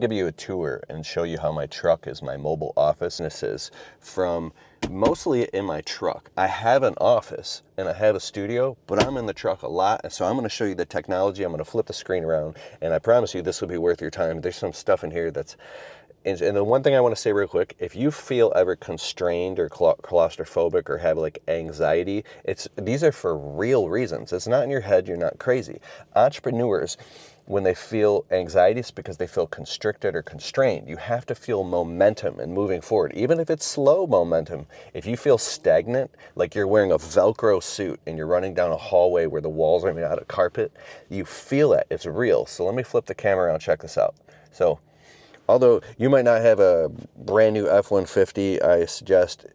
Give you a tour and show you how my truck is my mobile office. This is from mostly in my truck. I have an office and I have a studio, but I'm in the truck a lot, and so I'm going to show you the technology. I'm going to flip the screen around, and I promise you this will be worth your time. There's some stuff in here that's, and the one thing I want to say real quick, if you feel ever constrained or claustrophobic or have like anxiety, these are for real reasons. It's not in your head. You're not crazy. Entrepreneurs, when they feel anxiety, it's because they feel constricted or constrained. You have to feel momentum and moving forward, even if it's slow momentum. If you feel stagnant, like you're wearing a Velcro suit and you're running down a hallway where the walls are made out of carpet, you feel it. It's real. So let me flip the camera around. Check this out. So although you might not have a brand new F-150, I suggest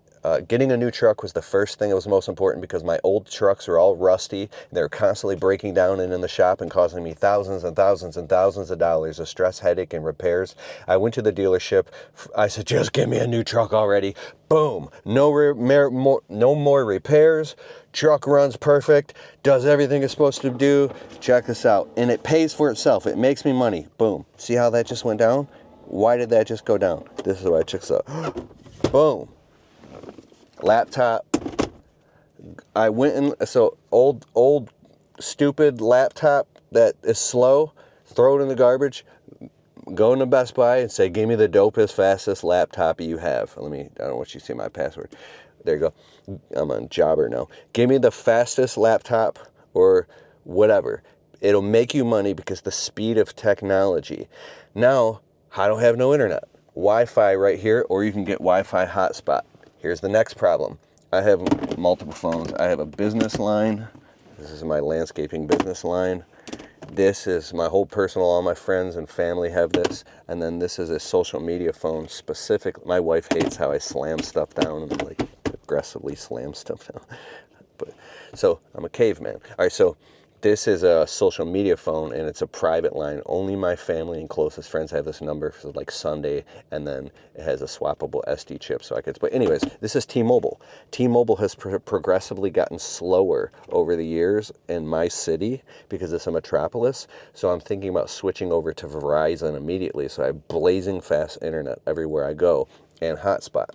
getting a new truck was the first thing that was most important, because my old trucks are all rusty. They're constantly breaking down and in the shop and causing me thousands and thousands and thousands of dollars of stress, headache, and repairs. I went to the dealership. I said, just give me a new truck already. Boom. No more repairs. Truck runs perfect. Does everything it's supposed to do. Check this out. And it pays for itself. It makes me money. Boom. See how that just went down? Why did that just go down? This is why it checks out. Boom. Laptop. I went in, so old stupid laptop that is slow, throw it in the garbage, go into Best Buy and say, give me the dopest, fastest laptop you have. I don't want you to see my password. There you go. I'm on Jobber now. Give me the fastest laptop or whatever. It'll make you money because the speed of technology. Now, I don't have no internet. Wi-Fi right here, or you can get Wi-Fi hotspot. Here's the next problem. I have multiple phones. I have a business line. This is my landscaping business line. This is my whole personal, all my friends and family have this. And then this is a social media phone specific. My wife hates how I slam stuff down and like aggressively slam stuff down. So I'm a caveman. All right, so this is a social media phone, and it's a private line. Only my family and closest friends have this number for like Sunday, and then it has a swappable SD chip, so I could. But anyways, this is T-Mobile. T-Mobile has progressively gotten slower over the years in my city because it's a metropolis. So I'm thinking about switching over to Verizon immediately. So I have blazing fast internet everywhere I go and hotspot.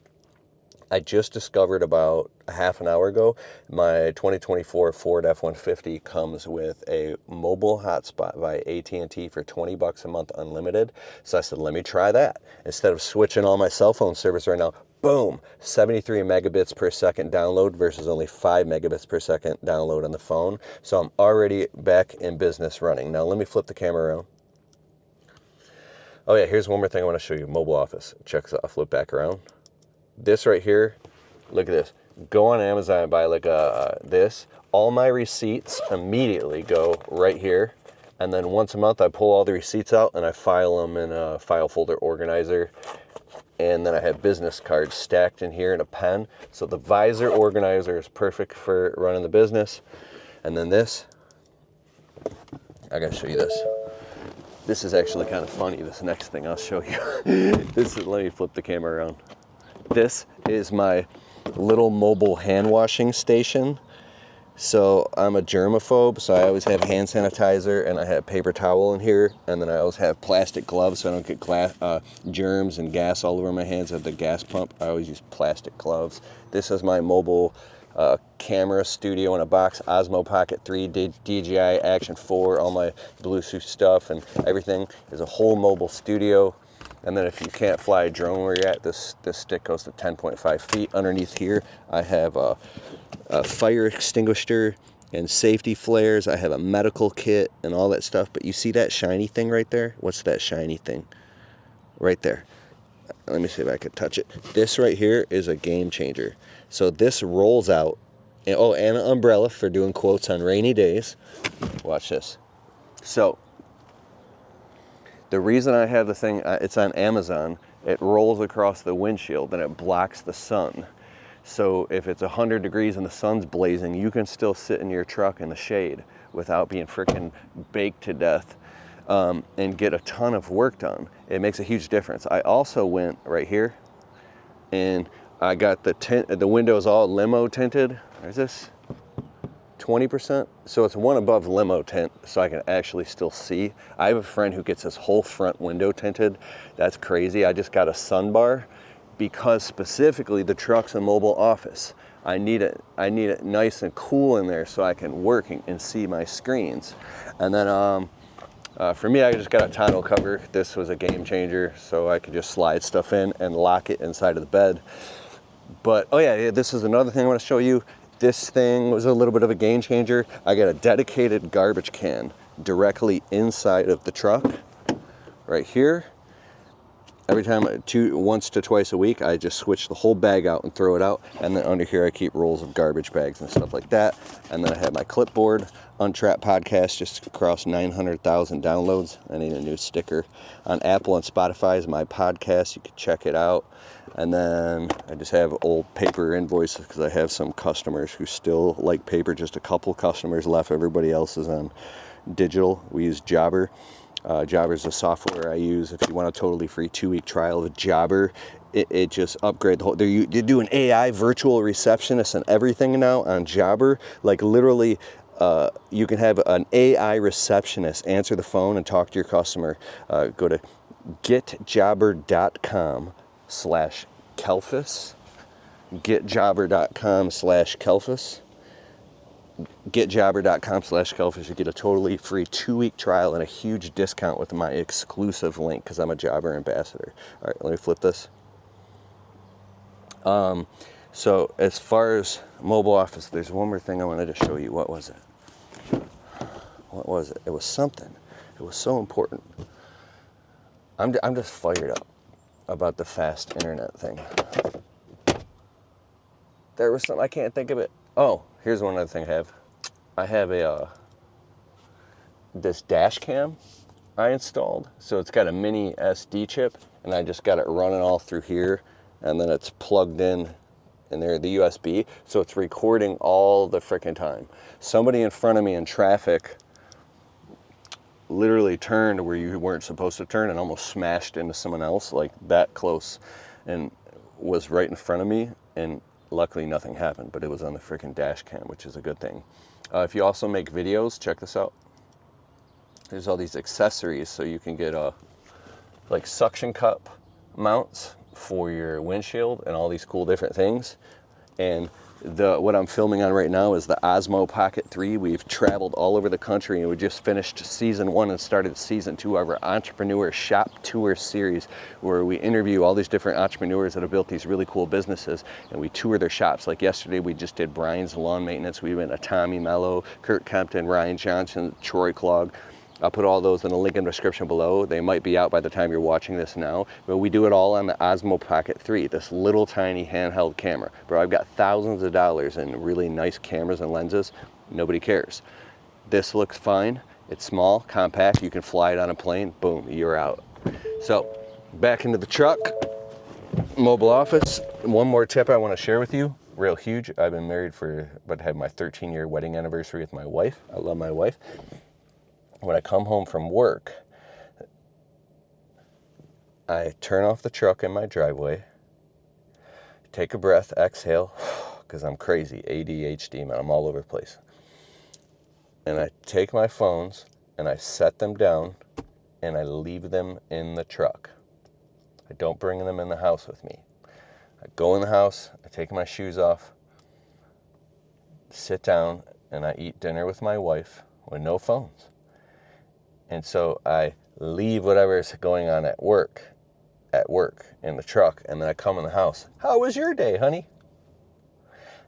I just discovered about a half an hour ago, my 2024 Ford F-150 comes with a mobile hotspot via AT&T for $20 a month unlimited. So I said, let me try that. Instead of switching all my cell phone service right now, boom, 73 megabits per second download versus only 5 megabits per second download on the phone. So I'm already back in business running. Now let me flip the camera around. Oh yeah, here's one more thing I want to show you. Mobile office. Check this out. I'll flip back around. This right here, look at this. Go on Amazon and buy like this. All my receipts immediately go right here. And then once a month I pull all the receipts out and I file them in a file folder organizer. And then I have business cards stacked in here in a pen. So the visor organizer is perfect for running the business. And then this, I gotta show you this. This is actually kind of funny, this next thing I'll show you. Let me flip the camera around. This is my little mobile hand washing station. So I'm a germaphobe, so I always have hand sanitizer and I have paper towel in here. And then I always have plastic gloves so I don't get germs and gas all over my hands. I have the gas pump. I always use plastic gloves. This is my mobile camera studio in a box, Osmo Pocket 3, DJI Action 4, all my Bluetooth stuff and everything is a whole mobile studio. And then if you can't fly a drone where you're at, this stick goes to 10.5 feet. Underneath here, I have a fire extinguisher and safety flares. I have a medical kit and all that stuff. But you see that shiny thing right there? What's that shiny thing? Right there. Let me see if I can touch it. This right here is a game changer. So this rolls out. And an umbrella for doing quotes on rainy days. Watch this. So the reason I have the thing, it's on Amazon, it rolls across the windshield and it blocks the sun. So if it's 100 degrees and the sun's blazing, you can still sit in your truck in the shade without being freaking baked to death and get a ton of work done. It makes a huge difference. I also went right here and I got the windows all limo tinted. There's this 20%. So it's one above limo tint, so I can actually still see. I have a friend who gets his whole front window tinted. That's crazy. I just got a sun bar because specifically the truck's a mobile office. I need it nice and cool in there so I can work and see my screens. And then for me, I just got a tonneau cover. This was a game changer, so I could just slide stuff in and lock it inside of the bed. But, oh yeah, this is another thing I want to show you. This thing was a little bit of a game changer. I got a dedicated garbage can directly inside of the truck, right here. Every time, once to twice a week, I just switch the whole bag out and throw it out. And then under here, I keep rolls of garbage bags and stuff like that. And then I have my clipboard. Untrapped podcast just crossed 900,000 downloads. I need a new sticker. On Apple and Spotify is my podcast. You can check it out. And then I just have old paper invoices because I have some customers who still like paper. Just a couple customers left. Everybody else is on digital. We use Jobber. Jobber is the software I use. If you want a totally free 2-week trial of Jobber, it just upgrade the whole. You're doing AI virtual receptionist and everything now on Jobber. Like literally, you can have an AI receptionist answer the phone and talk to your customer. Go to getjobber.com/Kelfus. Getjobber.com/Kelfus. Getjobber.com/Kelfus. You get a totally free 2-week trial and a huge discount with my exclusive link because I'm a Jobber ambassador. All right, let me flip this. So as far as mobile office, there's one more thing I wanted to show you. What was it? What was it? It was something. It was so important. I'm just fired up about the fast internet thing. There was something, I can't think of it. Oh, here's one other thing I have. I have this dash cam I installed. So it's got a mini SD chip, and I just got it running all through here, and then it's plugged in there, the USB. So it's recording all the freaking time. Somebody in front of me in traffic literally turned where you weren't supposed to turn and almost smashed into someone else, like that close, and was right in front of me, and luckily nothing happened, but it was on the freaking dash cam, which is a good thing. If you also make videos, check this out. There's all these accessories, so you can get like suction cup mounts for your windshield and all these cool different things. And what I'm filming on right now is the Osmo Pocket 3. We've traveled all over the country, and we just finished season 1 and started season 2 of our Entrepreneur Shop Tour series, where we interview all these different entrepreneurs that have built these really cool businesses, and we tour their shops. Like yesterday, we just did Brian's Lawn Maintenance. We went to Tommy Mello, Kurt Kempton, Ryan Johnson, Troy Clogg. I'll put all those in the link in the description below. They might be out by the time you're watching this now, but we do it all on the Osmo Pocket 3, this little tiny handheld camera. Bro, I've got thousands of dollars in really nice cameras and lenses. Nobody cares. This looks fine. It's small, compact. You can fly it on a plane. Boom, you're out. So, back into the truck, mobile office. One more tip I want to share with you, real huge. I've been married but had my 13-year wedding anniversary with my wife. I love my wife. When I come home from work, I turn off the truck in my driveway, take a breath, exhale, because I'm crazy, ADHD, man, I'm all over the place. And I take my phones and I set them down and I leave them in the truck. I don't bring them in the house with me. I go in the house, I take my shoes off, sit down, and I eat dinner with my wife with no phones. And so I leave whatever's going on at work in the truck, and then I come in the house. How was your day, honey?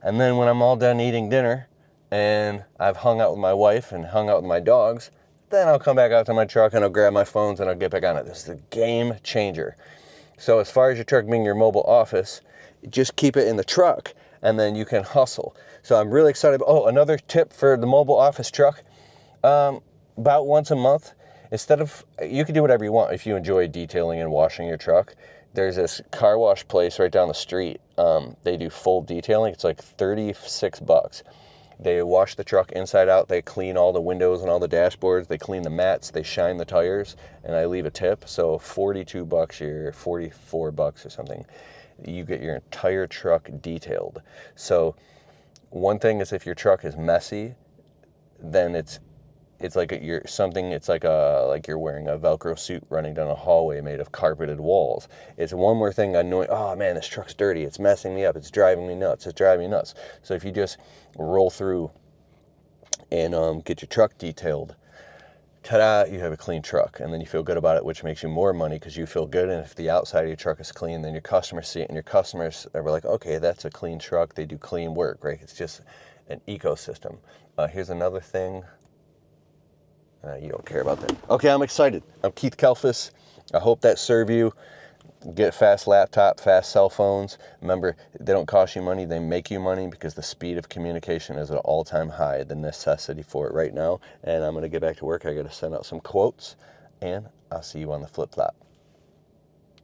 And then when I'm all done eating dinner and I've hung out with my wife and hung out with my dogs, then I'll come back out to my truck and I'll grab my phones and I'll get back on it. This is a game changer. So as far as your truck being your mobile office, just keep it in the truck and then you can hustle. So I'm really excited. Oh, another tip for the mobile office truck. About once a month, you can do whatever you want if you enjoy detailing and washing your truck. There's this car wash place right down the street. They do full detailing. It's like $36. They wash the truck inside out. They clean all the windows and all the dashboards. They clean the mats. They shine the tires, and I leave a tip. So $42 here, $44 or something. You get your entire truck detailed. So one thing is if your truck is messy, then it's like it's like you're wearing a Velcro suit running down a hallway made of carpeted walls. It's one more thing annoying. Oh man, this truck's dirty. It's messing me up. It's driving me nuts. It's driving me nuts. So if you just roll through and get your truck detailed, ta-da, you have a clean truck, and then you feel good about it, which makes you more money because you feel good. And if the outside of your truck is clean, then your customers see it, and your customers are like, okay, that's a clean truck. They do clean work, right? It's just an ecosystem. Here's another thing. You don't care about that. Okay, I'm excited. I'm Keith Kelfis. I hope that served you. Get a fast laptop, fast cell phones. Remember, they don't cost you money, they make you money because the speed of communication is at an all-time high, the necessity for it right now. And I'm going to get back to work. I got to send out some quotes, and I'll see you on the flip-flop.